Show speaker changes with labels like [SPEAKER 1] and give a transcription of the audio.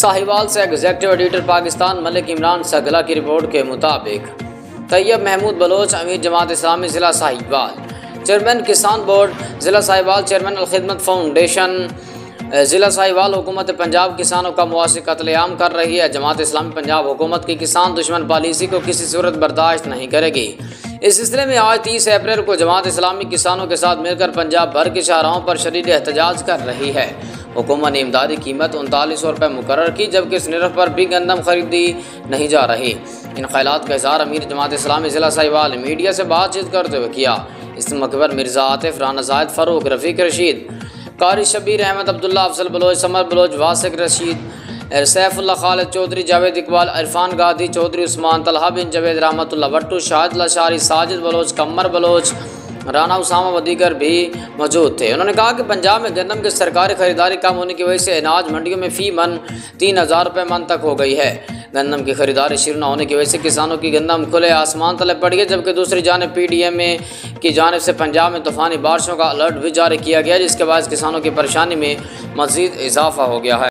[SPEAKER 1] साहिवाल से executive editor Pakistan Malik Imran सगला की रिपोर्ट के मुताबिक तैयब महमूद बलोच अमीर जमात इस्लामी ज़िला साहिवाल, चेयरमैन किसान बोर्ड ज़िला साहिवाल, चेयरमैन अलखिदमत फाउंडेशन ज़िला साहिवाल, हुकूमत पंजाब किसानों का मुआशी कत्लेआम कर रही है। जमात इस्लामी पंजाब हुकूमत की किसान दुश्मन पॉलिसी को किसी सूरत बर्दाश्त नहीं करेगी। इस सिलसिले में आज 30 अप्रैल को जमात इस्लामी किसानों के साथ मिलकर पंजाब भर के शाहराहों पर शदीद एहतजाज कर रही है। हुकूमत ने इमदादी कीमत 3900 रुपये मुकर्रर की, जबकि इस निर्फ पर भी गंदम खरीदी नहीं जा रही। इन ख्यालात का इज़हार अमीर जमात इस्लामी ज़िला साहिवाल ने मीडिया से बातचीत करते हुए किया। इस मौके पर मिर्ज़ा आतिफ, राना ज़ाहिद, फ़ारूक, रफ़ीक रशीद, कारी शबीर अहमद, अब्दुल्ला, अफजल बलोच, समर बलोच, वासिक रशीद, सैफुल्ला, खालिद चौधरी, जावेद इकबाल, इरफान गादी चौधरी, उस्मान, तलहा बिन जवेद, रहमतुल्ला भट्टू, शाहिद लशारी, साजिद बलोच, कमर बलोच, राना उसामा व दीगर भी मौजूद थे। उन्होंने कहा कि पंजाब में गंदम की सरकारी खरीदारी कम होने की वजह से अनाज मंडियों में फ़ी मन 3000 रुपये मन तक हो गई है। गंदम की खरीदारी शुरू न होने की वजह से किसानों की गंदम खुले आसमान तले पड़ी है, जबकि दूसरी जानब PDMA की जानिब से पंजाब में तूफ़ानी बारिशों का अलर्ट भी जारी किया गया, जिसके बाद किसानों की परेशानी में मज़ीद इजाफा हो गया है।